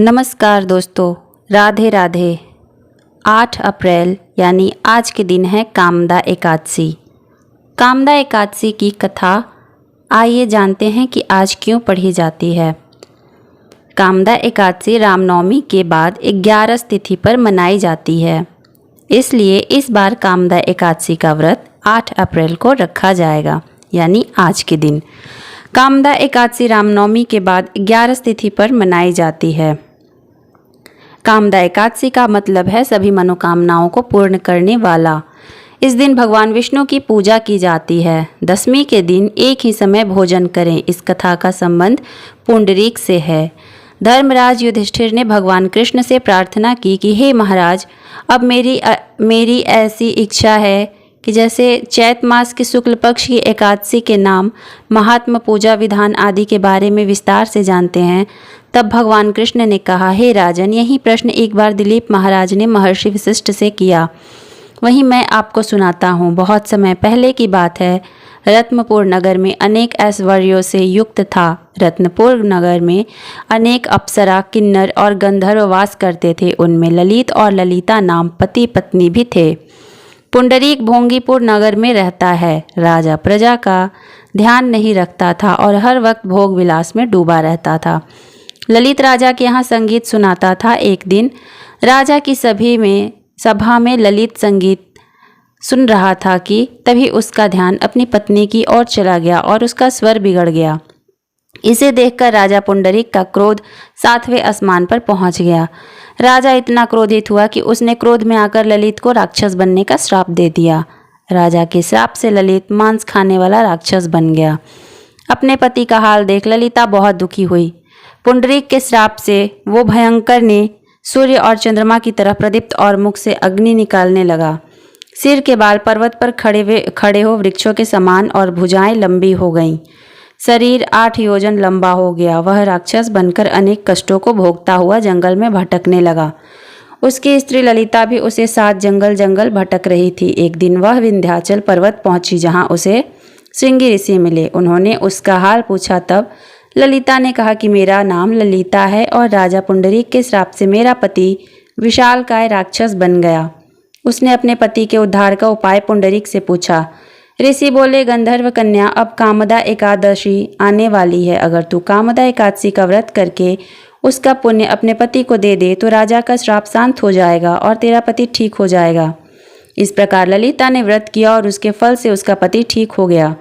नमस्कार दोस्तों, राधे राधे। 8 अप्रैल यानी आज के दिन है कामदा एकादशी। कामदा एकादशी की कथा आइए जानते हैं कि आज क्यों पढ़ी जाती है। कामदा एकादशी रामनवमी के बाद 11 तिथि पर मनाई जाती है, इसलिए इस बार कामदा एकादशी का व्रत 8 अप्रैल को रखा जाएगा, यानी आज के दिन। कामदा एकादशी रामनवमी के बाद 11 तिथि पर मनाई जाती है। कामदा एकादशी का मतलब है सभी मनोकामनाओं को पूर्ण करने वाला। इस दिन भगवान विष्णु की पूजा की जाती है। दशमी के दिन एक ही समय भोजन करें। इस कथा का संबंध पुंडरीक से है। धर्मराज युधिष्ठिर ने भगवान कृष्ण से प्रार्थना की कि हे महाराज, अब मेरी ऐसी इच्छा है कि जैसे चैत मास की शुक्ल पक्ष की एकादशी के नाम, महात्म, पूजा विधान आदि के बारे में विस्तार से जानते हैं, तब भगवान कृष्ण ने कहा, हे राजन, यही प्रश्न एक बार दिलीप महाराज ने महर्षि वशिष्ठ से किया। वही मैं आपको सुनाता हूँ। बहुत समय पहले की बात है। रत्नपुर नगर में अनेक ऐश्वर्यों से युक्त था। रत्नपुर नगर में अनेक अप्सरा, किन्नर और गंधर्व वास करते थे। उनमें ललित और ललिता नाम पति पत्नी भी थे। पुंडरीक भोंगीपुर नगर में रहता है। राजा प्रजा का ध्यान नहीं रखता था और हर वक्त भोग विलास में डूबा रहता था। ललित राजा के यहाँ संगीत सुनाता था। एक दिन राजा की सभा में ललित संगीत सुन रहा था कि तभी उसका ध्यान अपनी पत्नी की ओर चला गया और उसका स्वर बिगड़ गया। इसे देखकर राजा पुंडरीक का क्रोध 7वें आसमान पर पहुंच गया। राजा इतना क्रोधित हुआ कि उसने क्रोध में आकर ललित को राक्षस बनने का श्राप दे दिया। राजा के श्राप से ललित मांस खाने वाला राक्षस बन गया। अपने पति का हाल देख ललिता बहुत दुखी हुई। पुंडरीक के श्राप से वो भयंकर ने सूर्य और चंद्रमा की तरह प्रदीप्त और मुख से अग्नि निकालने लगा। सिर के बाल पर्वत पर खड़े हो वृक्षों के समान और भुजाएं लंबी हो गईं। शरीर 8 योजन लंबा हो गया। वह राक्षस बनकर अनेक कष्टों को भोगता हुआ जंगल में भटकने लगा। उसकी स्त्री ललिता भी उसे साथ जंगल भटक रही थी। एक दिन वह विंध्याचल पर्वत पहुंची, जहां उसे श्रृंगी ऋषि मिले। उन्होंने उसका हाल पूछा। तब ललिता ने कहा कि मेरा नाम ललिता है और राजा पुंडरीक के श्राप से मेरा पति विशालकाय राक्षस बन गया। उसने अपने पति के उद्धार का उपाय पुंडरीक से पूछा। ऋषि बोले, गंधर्व कन्या, अब कामदा एकादशी आने वाली है। अगर तू कामदा एकादशी का व्रत करके उसका पुण्य अपने पति को दे दे तो राजा का श्राप शांत हो जाएगा और तेरा पति ठीक हो जाएगा। इस प्रकार ललिता ने व्रत किया और उसके फल से उसका पति ठीक हो गया।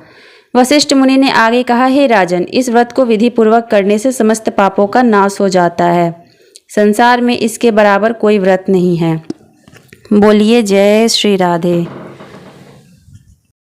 वशिष्ठ मुनि ने आगे कहा, हे राजन, इस व्रत को विधि पूर्वक करने से समस्त पापों का नाश हो जाता है। संसार में इसके बराबर कोई व्रत नहीं है। बोलिए जय श्री राधे।